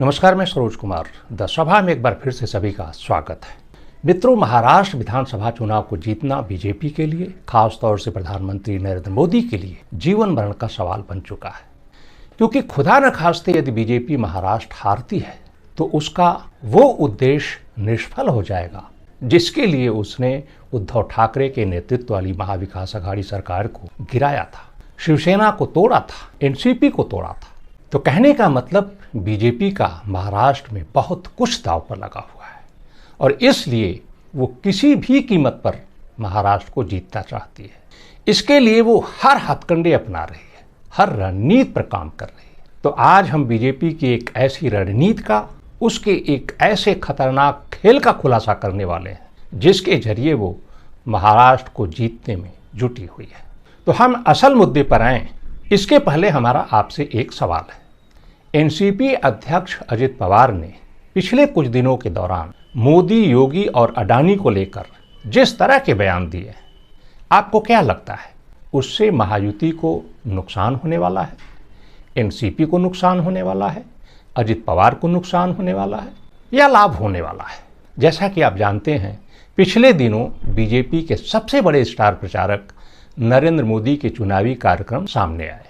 नमस्कार, मैं सरोज कुमार। द सभा में एक बार फिर से सभी का स्वागत है। मित्रों, महाराष्ट्र विधानसभा चुनाव को जीतना बीजेपी के लिए, खासतौर से प्रधानमंत्री नरेंद्र मोदी के लिए जीवन मरण का सवाल बन चुका है। क्योंकि खुदा न खास्ते यदि बीजेपी महाराष्ट्र हारती है तो उसका वो उद्देश्य निष्फल हो जाएगा जिसके लिए उसने उद्धव ठाकरे के नेतृत्व वाली महाविकास अघाड़ी सरकार को गिराया था, शिवसेना को तोड़ा था, एनसीपी को तोड़ा था। तो कहने का मतलब बीजेपी का महाराष्ट्र में बहुत कुछ दांव पर लगा हुआ है और इसलिए वो किसी भी कीमत पर महाराष्ट्र को जीतना चाहती है। इसके लिए वो हर हथकंडे अपना रही है, हर रणनीति पर काम कर रही है। तो आज हम बीजेपी की एक ऐसी रणनीति का, उसके एक ऐसे खतरनाक खेल का खुलासा करने वाले हैं जिसके जरिए वो महाराष्ट्र को जीतने में जुटी हुई है। तो हम असल मुद्दे पर आएं, इसके पहले हमारा आपसे एक सवाल है। एनसीपी अध्यक्ष अजित पवार ने पिछले कुछ दिनों के दौरान मोदी, योगी और अडानी को लेकर जिस तरह के बयान दिए, आपको क्या लगता है उससे महायुति को नुकसान होने वाला है, एनसीपी को नुकसान होने वाला है, अजित पवार को नुकसान होने वाला है या लाभ होने वाला है? जैसा कि आप जानते हैं, पिछले दिनों बीजेपी के सबसे बड़े स्टार प्रचारक नरेंद्र मोदी के चुनावी कार्यक्रम सामने आए।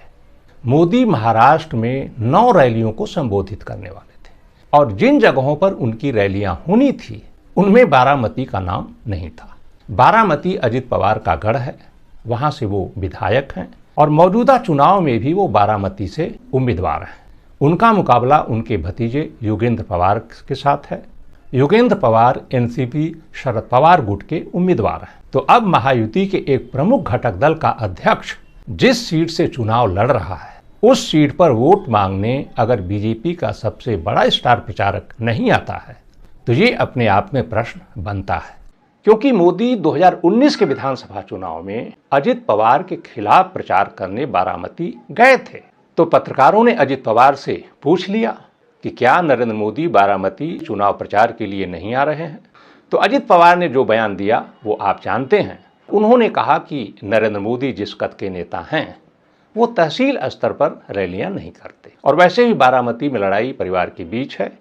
मोदी महाराष्ट्र में 9 रैलियों को संबोधित करने वाले थे और जिन जगहों पर उनकी रैलियां होनी थी उनमें बारामती का नाम नहीं था। बारामती अजित पवार का गढ़ है, वहां से वो विधायक हैं और मौजूदा चुनाव में भी वो बारामती से उम्मीदवार हैं। उनका मुकाबला उनके भतीजे योगेंद्र पवार के साथ है। योगेंद्र पवार एनसीपी शरद पवार गुट के उम्मीदवार हैं। तो अब महायुति के एक प्रमुख घटक दल का अध्यक्ष जिस सीट से चुनाव लड़ रहा है उस सीट पर वोट मांगने अगर बीजेपी का सबसे बड़ा स्टार प्रचारक नहीं आता है तो ये अपने आप में प्रश्न बनता है। क्योंकि मोदी 2019 के विधानसभा चुनाव में अजित पवार के खिलाफ प्रचार करने बारामती गए थे। तो पत्रकारों ने अजित पवार से पूछ लिया कि क्या नरेंद्र मोदी बारामती चुनाव प्रचार के लिए नहीं आ रहे हैं। तो अजित पवार ने जो बयान दिया वो आप जानते हैं। उन्होंने कहा कि नरेंद्र मोदी जिस कद के नेता हैं वो तहसील स्तर पर रैलियां नहीं करते और वैसे भी बारामती में लड़ाई परिवार के बीच है,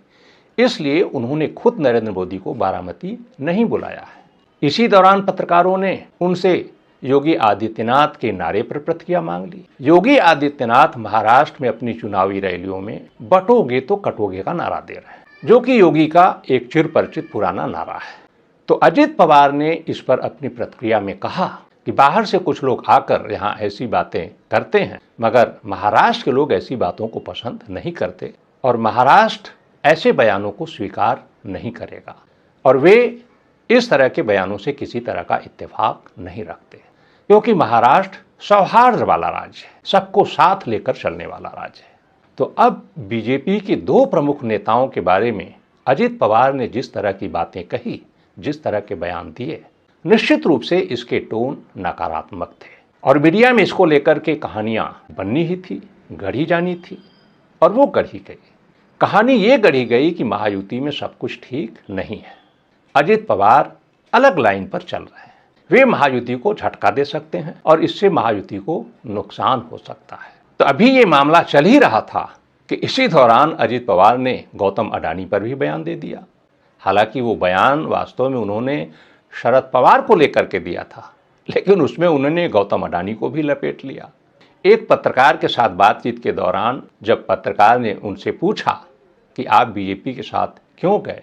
इसलिए उन्होंने खुद नरेंद्र मोदी को बारामती नहीं बुलाया है। इसी दौरान पत्रकारों ने उनसे योगी आदित्यनाथ के नारे पर प्रतिक्रिया मांग ली। योगी आदित्यनाथ महाराष्ट्र में अपनी चुनावी रैलियों में बटोगे तो कटोगे का नारा दे रहे हैं, जो कि योगी का एक चिरपरिचित पुराना नारा है। तो अजित पवार ने इस पर अपनी प्रतिक्रिया में कहा कि बाहर से कुछ लोग आकर यहाँ ऐसी बातें करते हैं मगर महाराष्ट्र के लोग ऐसी बातों को पसंद नहीं करते और महाराष्ट्र ऐसे बयानों को स्वीकार नहीं करेगा और वे इस तरह के बयानों से किसी तरह का इत्तेफाक नहीं रखते, क्योंकि महाराष्ट्र सौहार्द वाला राज्य है, सबको साथ लेकर चलने वाला राज्य है। तो अब बीजेपी के 2 प्रमुख नेताओं के बारे में अजित पवार ने जिस तरह की बातें कही, जिस तरह के बयान दिए, निश्चित रूप से इसके टोन नकारात्मक थे और मीडिया में इसको लेकर के कहानियां बननी ही थी, गढ़ी जानी थी और वो गढ़ी गई। कहानी ये गढ़ी गई कि महायुति में सब कुछ ठीक नहीं है, अजित पवार अलग लाइन पर चल रहे हैं, वे महायुति को झटका दे सकते हैं और इससे महायुति को नुकसान हो सकता है। तो अभी ये मामला चल ही रहा था कि इसी दौरान अजित पवार ने गौतम अडानी पर भी बयान दे दिया। हालांकि वो बयान वास्तव में उन्होंने शरद पवार को लेकर के दिया था, लेकिन उसमें उन्होंने गौतम अडानी को भी लपेट लिया। एक पत्रकार के साथ बातचीत के दौरान जब पत्रकार ने उनसे पूछा कि आप बीजेपी के साथ क्यों गए,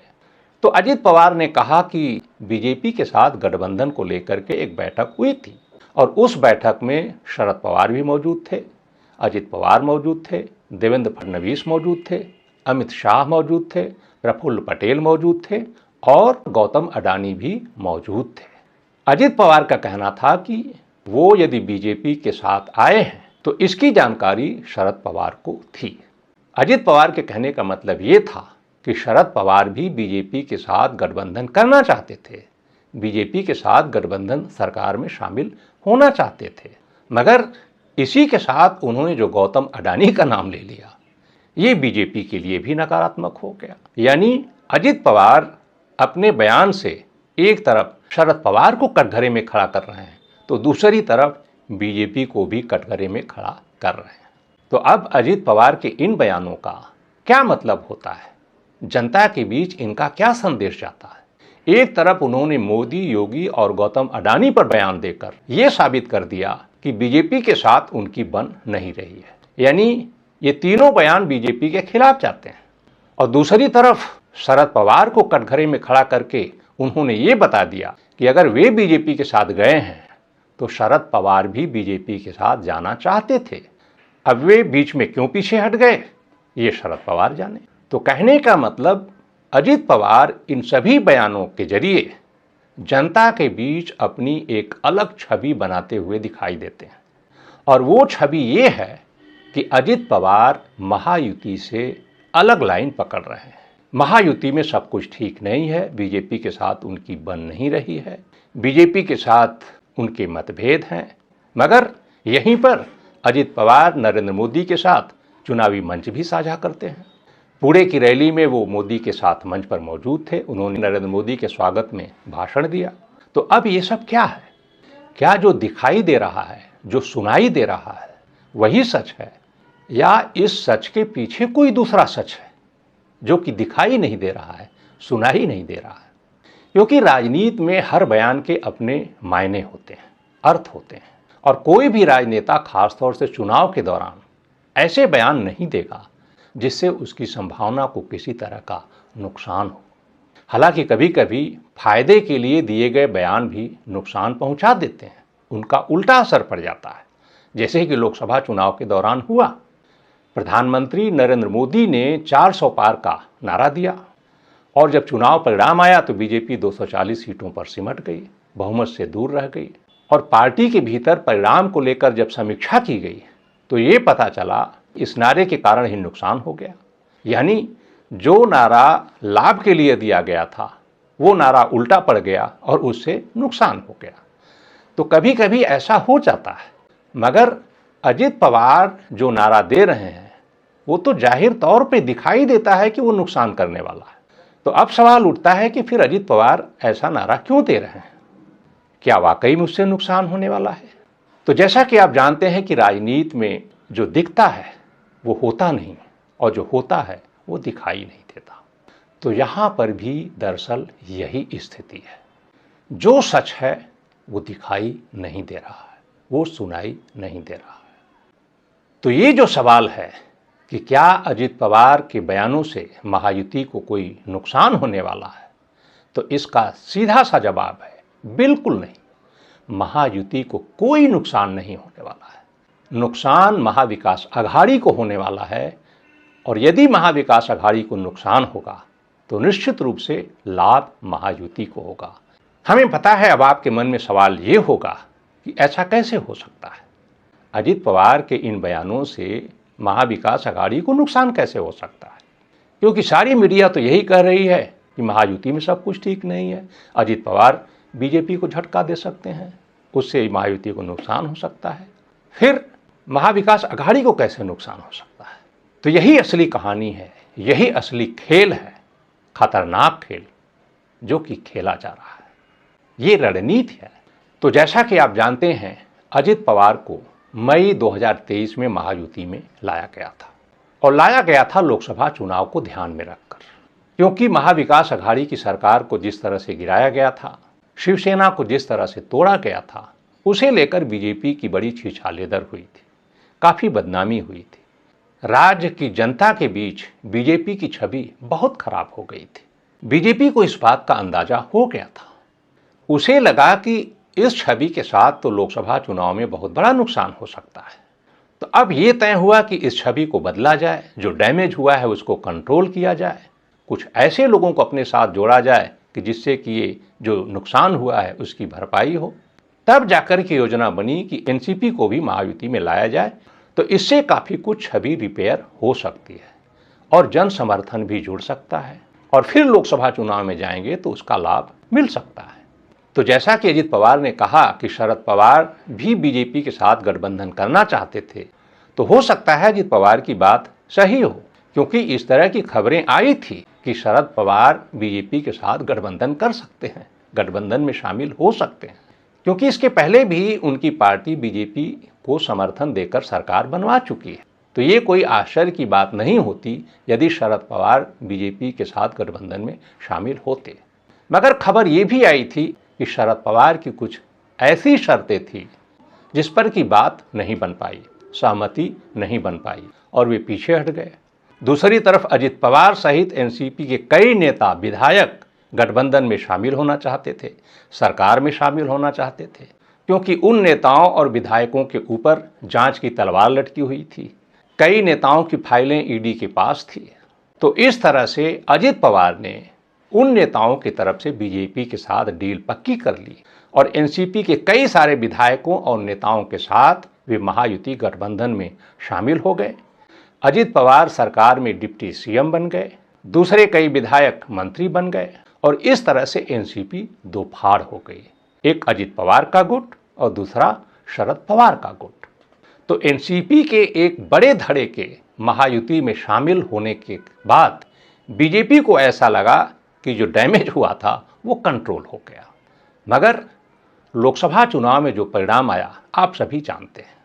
तो अजित पवार ने कहा कि बीजेपी के साथ गठबंधन को लेकर के एक बैठक हुई थी और उस बैठक में शरद पवार भी मौजूद थे, अजित पवार मौजूद थे, देवेंद्र फडणवीस मौजूद थे, अमित शाह मौजूद थे, प्रफुल्ल पटेल मौजूद थे और गौतम अडानी भी मौजूद थे। अजित पवार का कहना था कि वो यदि बीजेपी के साथ आए हैं तो इसकी जानकारी शरद पवार को थी। अजित पवार के कहने का मतलब ये था कि शरद पवार भी बीजेपी के साथ गठबंधन करना चाहते थे, बीजेपी के साथ गठबंधन सरकार में शामिल होना चाहते थे, मगर इसी के साथ उन्होंने जो गौतम अडानी का नाम ले लिया, ये बीजेपी के लिए भी नकारात्मक हो गया। यानी अजित पवार अपने बयान से एक तरफ शरद पवार को कटघरे में खड़ा कर रहे हैं तो दूसरी तरफ बीजेपी को भी कटघरे में खड़ा कर रहे हैं। तो अब अजित पवार के इन बयानों का क्या मतलब होता है, जनता के बीच इनका क्या संदेश जाता है। एक तरफ उन्होंने मोदी, योगी और गौतम अडानी पर बयान देकर यह साबित कर दिया कि बीजेपी के साथ उनकी बन नहीं रही है, यानी ये तीनों बयान बीजेपी के खिलाफ जाते हैं। और दूसरी तरफ शरद पवार को कटघरे में खड़ा करके उन्होंने ये बता दिया कि अगर वे बीजेपी के साथ गए हैं तो शरद पवार भी बीजेपी के साथ जाना चाहते थे। अब वे बीच में क्यों पीछे हट गए, ये शरद पवार जाने। तो कहने का मतलब अजित पवार इन सभी बयानों के जरिए जनता के बीच अपनी एक अलग छवि बनाते हुए दिखाई देते हैं। और वो छवि ये है कि अजित पवार महायुति से अलग लाइन पकड़ रहे हैं। महायुति में सब कुछ ठीक नहीं है, बीजेपी के साथ उनकी बन नहीं रही है, बीजेपी के साथ उनके मतभेद हैं, मगर यहीं पर अजित पवार नरेंद्र मोदी के साथ चुनावी मंच भी साझा करते हैं। पुणे की रैली में वो मोदी के साथ मंच पर मौजूद थे, उन्होंने नरेंद्र मोदी के स्वागत में भाषण दिया। तो अब ये सब क्या है? क्या जो दिखाई दे रहा है, जो सुनाई दे रहा है, वही सच है, या इस सच के पीछे कोई दूसरा सच है जो कि दिखाई नहीं दे रहा है, सुनाई नहीं दे रहा है? क्योंकि राजनीति में हर बयान के अपने मायने होते हैं, अर्थ होते हैं, और कोई भी राजनेता खासतौर से चुनाव के दौरान ऐसे बयान नहीं देगा जिससे उसकी संभावना को किसी तरह का नुकसान हो। हालांकि कभी कभी फायदे के लिए दिए गए बयान भी नुकसान पहुंचा देते हैं, उनका उल्टा असर पड़ जाता है, जैसे कि लोकसभा चुनाव के दौरान हुआ। प्रधानमंत्री नरेंद्र मोदी ने 400 पार का नारा दिया और जब चुनाव परिणाम आया तो बीजेपी 240 सीटों पर सिमट गई, बहुमत से दूर रह गई। और पार्टी के भीतर परिणाम को लेकर जब समीक्षा की गई तो ये पता चला इस नारे के कारण ही नुकसान हो गया। यानी जो नारा लाभ के लिए दिया गया था वो नारा उल्टा पड़ गया और उससे नुकसान हो गया। तो कभी कभी ऐसा हो जाता है, मगर अजित पवार जो नारा दे रहे हैं वो तो जाहिर तौर पे दिखाई देता है कि वो नुकसान करने वाला है। तो अब सवाल उठता है कि फिर अजित पवार ऐसा नारा क्यों दे रहे हैं? क्या वाकई में उससे नुकसान होने वाला है? तो जैसा कि आप जानते हैं कि राजनीति में जो दिखता है वो होता नहीं, और जो होता है वो दिखाई नहीं देता। तो यहाँ पर भी दरअसल यही स्थिति है, जो सच है वो दिखाई नहीं दे रहा है, वो सुनाई नहीं दे रहा है। तो ये जो सवाल है कि क्या अजित पवार के बयानों से महायुति को कोई नुकसान होने वाला है, तो इसका सीधा सा जवाब है बिल्कुल नहीं। महायुति को कोई नुकसान नहीं होने वाला है। नुकसान महाविकास अघाड़ी को होने वाला है, और यदि महाविकास अघाड़ी को नुकसान होगा तो निश्चित रूप से लाभ महायुति को होगा। हमें पता है, अब आपके मन में सवाल ये होगा कि ऐसा कैसे हो सकता है? अजित पवार के इन बयानों से महाविकास अघाड़ी को नुकसान कैसे हो सकता है? क्योंकि सारी मीडिया तो यही कह रही है कि महायुति में सब कुछ ठीक नहीं है, अजित पवार बीजेपी को झटका दे सकते हैं, उससे महायुति को नुकसान हो सकता है। फिर महाविकास अघाड़ी को कैसे नुकसान हो सकता है? तो यही असली कहानी है, यही असली खेल है, खतरनाक खेल जो कि खेला जा रहा है। ये रणनीति है। तो जैसा कि आप जानते हैं, अजित पवार को मई 2023 में महायुति में लाया गया था, और लाया गया था लोकसभा चुनाव को ध्यान में रखकर। क्योंकि महाविकास अघाड़ी की सरकार को जिस तरह से गिराया गया था, शिवसेना को जिस तरह से तोड़ा गया था, उसे लेकर बीजेपी की बड़ी छिछालेदर हुई थी, काफ़ी बदनामी हुई थी। राज्य की जनता के बीच बीजेपी की छवि बहुत खराब हो गई थी। बीजेपी को इस बात का अंदाजा हो गया था। उसे लगा कि इस छवि के साथ तो लोकसभा चुनाव में बहुत बड़ा नुकसान हो सकता है। तो अब ये तय हुआ कि इस छवि को बदला जाए, जो डैमेज हुआ है उसको कंट्रोल किया जाए, कुछ ऐसे लोगों को अपने साथ जोड़ा जाए कि जिससे कि ये जो नुकसान हुआ है उसकी भरपाई हो। तब जाकर की योजना बनी कि एनसीपी को भी महायुति में लाया जाए, तो इससे काफ़ी कुछ छवि रिपेयर हो सकती है और जन समर्थन भी जुड़ सकता है, और फिर लोकसभा चुनाव में जाएंगे तो उसका लाभ मिल सकता है। तो जैसा कि अजित पवार ने कहा कि शरद पवार भी बीजेपी के साथ गठबंधन करना चाहते थे, तो हो सकता है अजित पवार की बात सही हो, क्योंकि इस तरह की खबरें आई थी कि शरद पवार बीजेपी के साथ गठबंधन कर सकते हैं, गठबंधन में शामिल हो सकते हैं, क्योंकि इसके पहले भी उनकी पार्टी बीजेपी को समर्थन देकर सरकार बनवा चुकी है। तो ये कोई आश्चर्य की बात नहीं होती यदि शरद पवार बीजेपी के साथ गठबंधन में शामिल होते। मगर खबर ये भी आई थी कि शरद पवार की कुछ ऐसी शर्तें थी जिस पर की बात नहीं बन पाई, सहमति नहीं बन पाई और वे पीछे हट गए। दूसरी तरफ अजित पवार सहित एनसीपी के कई नेता विधायक गठबंधन में शामिल होना चाहते थे, सरकार में शामिल होना चाहते थे, क्योंकि उन नेताओं और विधायकों के ऊपर जांच की तलवार लटकी हुई थी। कई नेताओं की फाइलें ईडी के पास थी। तो इस तरह से अजित पवार ने उन नेताओं की तरफ से बीजेपी के साथ डील पक्की कर ली और एनसीपी के कई सारे विधायकों और नेताओं के साथ वे महायुति गठबंधन में शामिल हो गए। अजित पवार सरकार में डिप्टी सीएम बन गए, दूसरे कई विधायक मंत्री बन गए और इस तरह से एनसीपी दो फाड़ हो गई, एक अजित पवार का गुट और दूसरा शरद पवार का गुट। तो एनसीपी के एक बड़े धड़े के महायुति में शामिल होने के बाद बीजेपी को ऐसा लगा कि जो डैमेज हुआ था वो कंट्रोल हो गया। मगर लोकसभा चुनाव में जो परिणाम आया आप सभी जानते हैं।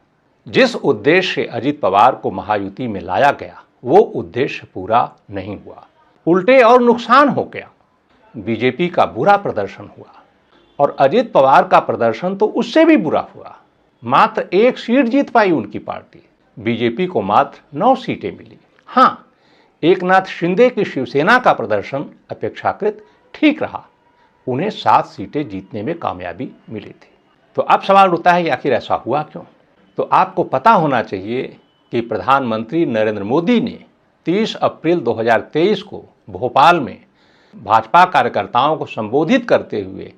जिस उद्देश्य से अजित पवार को महायुति में लाया गया वो उद्देश्य पूरा नहीं हुआ, उल्टे और नुकसान हो गया। बीजेपी का बुरा प्रदर्शन हुआ और अजित पवार का प्रदर्शन तो उससे भी बुरा हुआ। मात्र 1 सीट जीत पाई उनकी पार्टी, बीजेपी को मात्र 9 सीटें मिली। हाँ, एकनाथ शिंदे की शिवसेना का प्रदर्शन अपेक्षाकृत ठीक रहा, उन्हें 7 सीटें जीतने में कामयाबी मिली थी। तो अब सवाल उठता है कि आखिर ऐसा हुआ क्यों? तो आपको पता होना चाहिए कि प्रधानमंत्री नरेंद्र मोदी ने 30 अप्रैल 2023 को भोपाल में भाजपा कार्यकर्ताओं को संबोधित करते हुए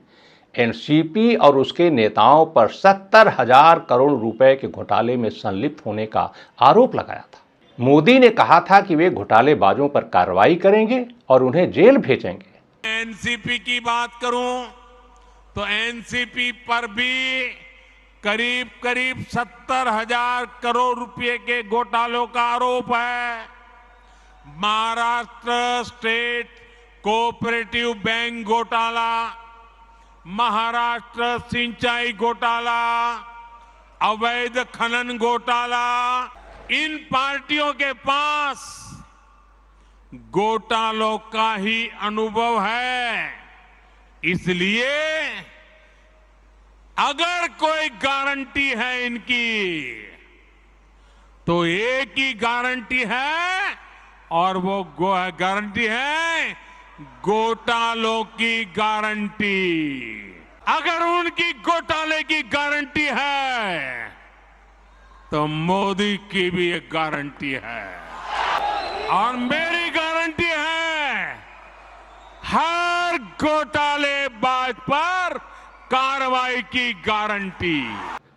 एनसीपी और उसके नेताओं पर 70,000 करोड़ रुपए के घोटाले में संलिप्त होने का आरोप लगाया था। मोदी ने कहा था कि वे घोटालेबाजों पर कार्रवाई करेंगे और उन्हें जेल भेजेंगे। एनसीपी की बात करूं तो एनसीपी पर भी करीब करीब 70,000 करोड़ रुपए के घोटालों का आरोप है। महाराष्ट्र स्टेट कोऑपरेटिव बैंक घोटाला, महाराष्ट्र सिंचाई घोटाला, अवैध खनन घोटाला, इन पार्टियों के पास घोटालों का ही अनुभव है। इसलिए अगर कोई गारंटी है इनकी तो एक ही गारंटी है और वो गारंटी है घोटालों की गारंटी। अगर उनकी घोटाले की गारंटी है तो मोदी की भी एक गारंटी है और मेरी गारंटी है हर घोटालेबाज पर कार्रवाई की गारंटी।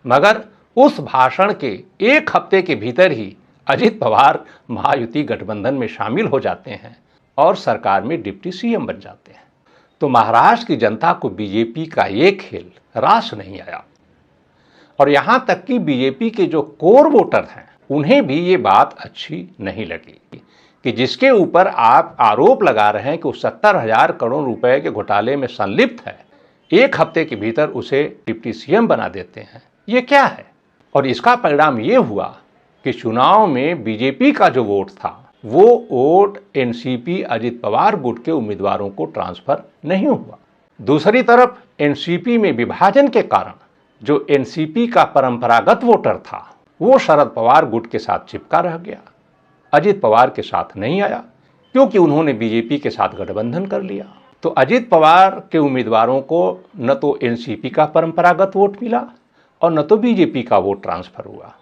मगर उस भाषण के 1 हफ्ते के भीतर ही अजित पवार महायुति गठबंधन में शामिल हो जाते हैं और सरकार में डिप्टी सीएम बन जाते हैं। तो महाराष्ट्र की जनता को बीजेपी का ये खेल रास नहीं आया और यहां तक कि बीजेपी के जो कोर वोटर हैं उन्हें भी ये बात अच्छी नहीं लगी कि जिसके ऊपर आप आरोप लगा रहे हैं कि वो 70,000 करोड़ रुपए के घोटाले में संलिप्त है, 1 हफ्ते के भीतर उसे डिप्टी सीएम बना देते हैं। ये क्या है? और इसका परिणाम ये हुआ कि चुनाव में बीजेपी का जो वोट था वो वोट एनसीपी अजित पवार गुट के उम्मीदवारों को ट्रांसफर नहीं हुआ। दूसरी तरफ एनसीपी में विभाजन के कारण जो एनसीपी का परंपरागत वोटर था वो शरद पवार गुट के साथ चिपका रह गया, अजित पवार के साथ नहीं आया क्योंकि उन्होंने बीजेपी के साथ गठबंधन कर लिया। तो अजित पवार के उम्मीदवारों को न तो एनसीपी का परंपरागत वोट मिला और न तो बीजेपी का वोट ट्रांसफर हुआ।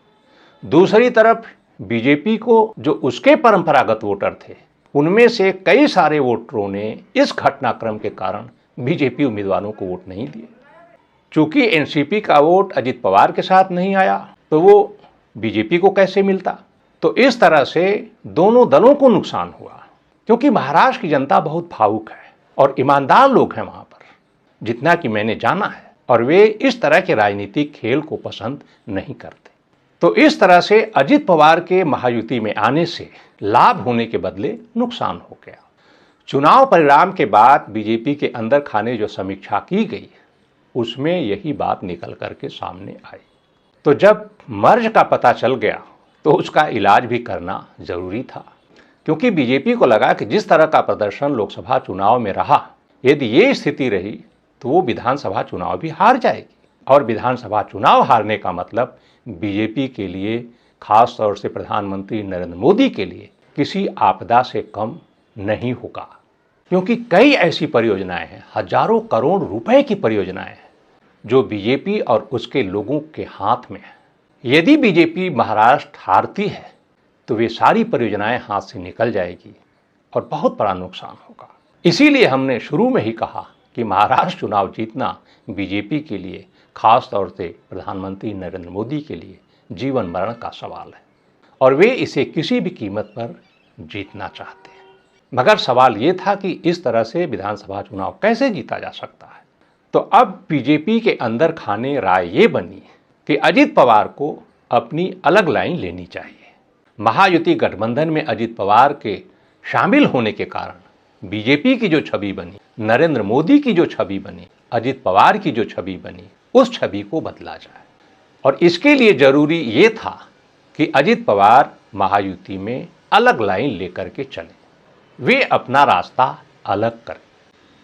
दूसरी तरफ बीजेपी को जो उसके परंपरागत वोटर थे उनमें से कई सारे वोटरों ने इस घटनाक्रम के कारण बीजेपी उम्मीदवारों को वोट नहीं दिए। चूंकि एनसीपी का वोट अजित पवार के साथ नहीं आया तो वो बीजेपी को कैसे मिलता? तो इस तरह से दोनों दलों को नुकसान हुआ क्योंकि महाराष्ट्र की जनता बहुत भावुक है और ईमानदार लोग हैं वहां पर, जितना कि मैंने जाना है, और वे इस तरह के राजनीतिक खेल को पसंद नहीं करते। तो इस तरह से अजित पवार के महायुति में आने से लाभ होने के बदले नुकसान हो गया। चुनाव परिणाम के बाद बीजेपी के अंदर खाने जो समीक्षा की गई उसमें यही बात निकल करके सामने आई। तो जब मर्ज का पता चल गया तो उसका इलाज भी करना जरूरी था, क्योंकि बीजेपी को लगा कि जिस तरह का प्रदर्शन लोकसभा चुनाव में रहा, यदि ये स्थिति रही तो वो विधानसभा चुनाव भी हार जाएगी। और विधानसभा चुनाव हारने का मतलब बीजेपी के लिए, खास तौर से प्रधानमंत्री नरेंद्र मोदी के लिए, किसी आपदा से कम नहीं होगा। क्योंकि कई ऐसी परियोजनाएं हैं, हजारों करोड़ रुपए की परियोजनाएं हैं, जो बीजेपी और उसके लोगों के हाथ में है। यदि बीजेपी महाराष्ट्र हारती है तो वे सारी परियोजनाएं हाथ से निकल जाएगी और बहुत बड़ा नुकसान होगा। इसीलिए हमने शुरू में ही कहा कि महाराष्ट्र चुनाव जीतना बीजेपी के लिए, खास तौर से प्रधानमंत्री नरेंद्र मोदी के लिए जीवन मरण का सवाल है और वे इसे किसी भी कीमत पर जीतना चाहते हैं। मगर सवाल ये था कि इस तरह से विधानसभा चुनाव कैसे जीता जा सकता है। तो अब बीजेपी के अंदर खाने राय ये बनी कि अजित पवार को अपनी अलग लाइन लेनी चाहिए। महायुति गठबंधन में अजित पवार के शामिल होने के कारण बीजेपी की जो छवि बनी, नरेंद्र मोदी की जो छवि बनी, अजित पवार की जो छवि बनी, उस छवि को बदला जाए। और इसके लिए जरूरी ये था कि अजित पवार महायुति में अलग लाइन लेकर के चले, वे अपना रास्ता अलग करें,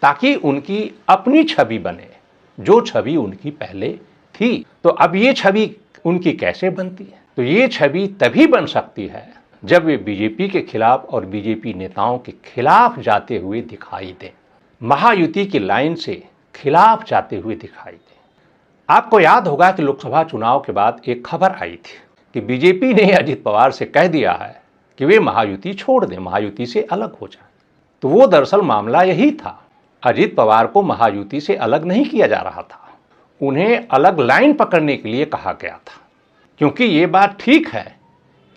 ताकि उनकी अपनी छवि बने, जो छवि उनकी पहले थी। तो अब ये छवि उनकी कैसे बनती है? तो ये छवि तभी बन सकती है जब वे बीजेपी के खिलाफ और बीजेपी नेताओं के खिलाफ जाते हुए दिखाई दें, महायुति की लाइन से खिलाफ जाते हुए दिखाई दें। आपको याद होगा कि लोकसभा चुनाव के बाद एक खबर आई थी कि बीजेपी ने अजित पवार से कह दिया है कि वे महायुति छोड़ दें, महायुति से अलग हो जाएं। तो वो दरअसल मामला यही था, अजित पवार को महायुति से अलग नहीं किया जा रहा था, उन्हें अलग लाइन पकड़ने के लिए कहा गया था। क्योंकि ये बात ठीक है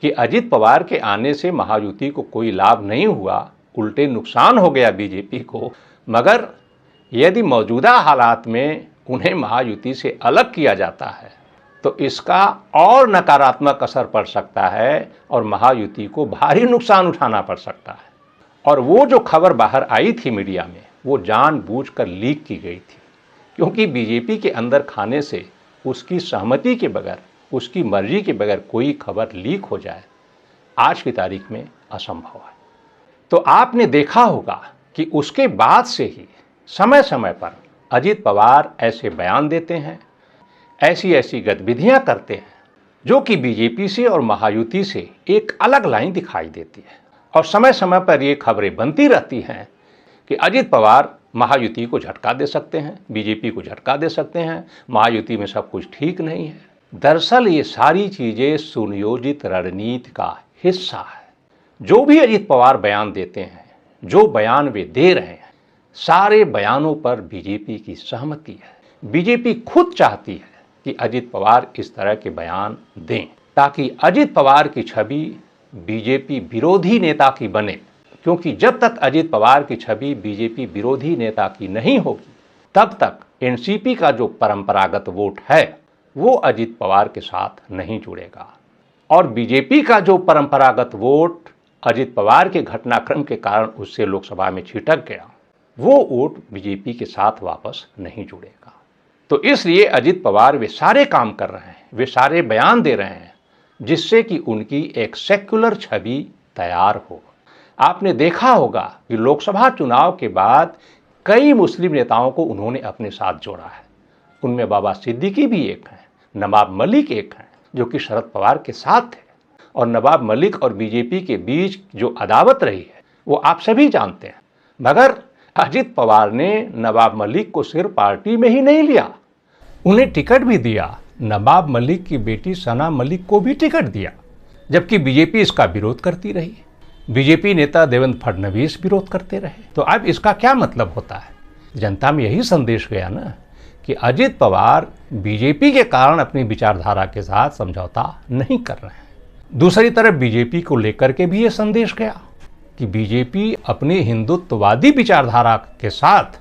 कि अजित पवार के आने से महायुति को कोई लाभ नहीं हुआ, उल्टे नुकसान हो गया बीजेपी को। मगर यदि मौजूदा हालात में उन्हें महायुति से अलग किया जाता है तो इसका और नकारात्मक असर पड़ सकता है और महायुति को भारी नुकसान उठाना पड़ सकता है। और वो जो खबर बाहर आई थी मीडिया में, वो जानबूझकर लीक की गई थी, क्योंकि बीजेपी के अंदर खाने से उसकी सहमति के बगैर, उसकी मर्जी के बगैर कोई खबर लीक हो जाए आज की तारीख में असंभव है। तो आपने देखा होगा कि उसके बाद से ही समय समय पर अजित पवार ऐसे बयान देते हैं, ऐसी ऐसी गतिविधियां करते हैं जो कि बीजेपी से और महायुति से एक अलग लाइन दिखाई देती है। और समय समय पर ये खबरें बनती रहती हैं कि अजित पवार महायुति को झटका दे सकते हैं, बीजेपी को झटका दे सकते हैं, महायुति में सब कुछ ठीक नहीं है। दरअसल ये सारी चीज़ें सुनियोजित रणनीति का हिस्सा है। जो भी अजित पवार बयान देते हैं, जो बयान वे दे रहे हैं, सारे बयानों पर बीजेपी की सहमति है। बीजेपी खुद चाहती है कि अजित पवार इस तरह के बयान दें, ताकि अजित पवार की छवि बीजेपी विरोधी नेता की बने। क्योंकि जब तक अजित पवार की छवि बीजेपी विरोधी नेता की नहीं होगी, तब तक एनसीपी का जो परंपरागत वोट है वो अजित पवार के साथ नहीं जुड़ेगा। और बीजेपी का जो परंपरागत वोट अजित पवार के घटनाक्रम के कारण उससे लोकसभा में छिटक गया, वो वोट बीजेपी के साथ वापस नहीं जुड़ेगा। तो इसलिए अजित पवार वे सारे काम कर रहे हैं, वे सारे बयान दे रहे हैं, जिससे कि उनकी एक सेक्युलर छवि तैयार हो। आपने देखा होगा कि लोकसभा चुनाव के बाद कई मुस्लिम नेताओं को उन्होंने अपने साथ जोड़ा है। उनमें बाबा सिद्दीकी भी एक हैं, नवाब मलिक एक हैं, जो कि शरद पवार के साथ थे। और नवाब मलिक और बीजेपी के बीच जो अदावत रही है वो आप सभी जानते हैं। मगर अजित पवार ने नवाब मलिक को सिर्फ पार्टी में ही नहीं लिया, उन्हें टिकट भी दिया। नवाब मलिक की बेटी सना मलिक को भी टिकट दिया, जबकि बीजेपी इसका विरोध करती रही। बीजेपी नेता देवेंद्र फडणवीस विरोध करते रहे। तो अब इसका क्या मतलब होता है? जनता में यही संदेश गया ना कि अजित पवार बीजेपी के कारण अपनी विचारधारा के साथ समझौता नहीं कर रहे हैं। दूसरी तरफ बीजेपी को लेकर के भी ये संदेश गया कि बीजेपी अपनी हिंदुत्ववादी विचारधारा के साथ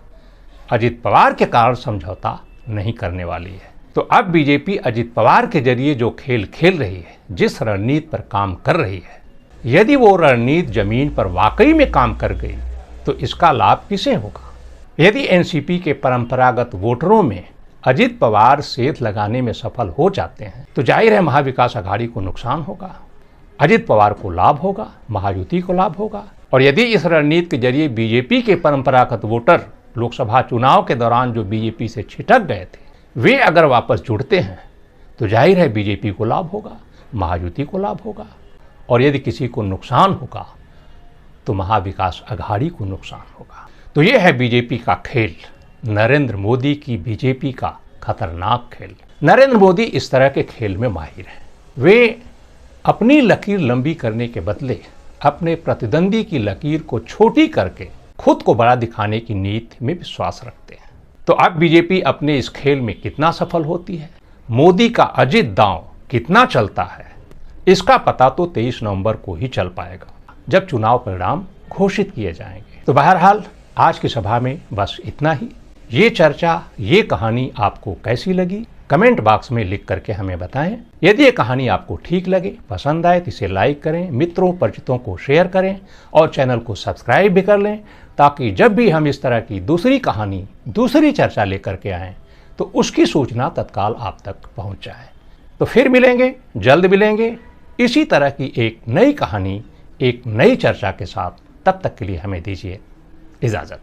अजित पवार के कारण समझौता नहीं करने वाली है। तो अब बीजेपी अजित पवार के जरिए जो खेल खेल रही है, जिस रणनीति पर काम कर रही है, यदि वो रणनीति जमीन पर वाकई में काम कर गई तो इसका लाभ किसे होगा? यदि एनसीपी के परंपरागत वोटरों में अजित पवार सेंध लगाने में सफल हो जाते हैं तो जाहिर है महाविकास आघाड़ी को नुकसान होगा। अजित पवार को लाभ होगा, महायुति को लाभ होगा। और यदि इस रणनीति के जरिए बीजेपी के परंपरागत वोटर लोकसभा चुनाव के दौरान जो बीजेपी से छिटक गए थे, वे अगर वापस जुड़ते हैं तो जाहिर है बीजेपी को लाभ होगा, महायुति को लाभ होगा। और यदि किसी को नुकसान होगा तो महाविकास अघाड़ी को नुकसान होगा। तो यह है बीजेपी का खेल, नरेंद्र मोदी की बीजेपी का खतरनाक खेल। नरेंद्र मोदी इस तरह के खेल में माहिर हैं। वे अपनी लकीर लंबी करने के बदले अपने प्रतिद्वंदी की लकीर को छोटी करके खुद को बड़ा दिखाने की नीति में विश्वास रखते हैं। तो अब बीजेपी अपने इस खेल में कितना सफल होती है, मोदी का अजित दांव कितना चलता है, इसका पता तो 23 नवंबर को ही चल पाएगा, जब चुनाव परिणाम घोषित किए जाएंगे। तो बहरहाल आज की सभा में बस इतना ही। ये चर्चा, ये कहानी आपको कैसी लगी, कमेंट बॉक्स में लिख करके हमें बताएं। यदि ये कहानी आपको ठीक लगे, पसंद आए तो इसे लाइक करें, मित्रों परिचितों को शेयर करें और चैनल को सब्सक्राइब भी कर लें, ताकि जब भी हम इस तरह की दूसरी कहानी, दूसरी चर्चा लेकर के आएँ तो उसकी सूचना तत्काल आप तक पहुँच जाए। तो फिर मिलेंगे, जल्द मिलेंगे इसी तरह की एक नई कहानी, एक नई चर्चा के साथ। तब तक के लिए हमें दीजिए इजाज़त।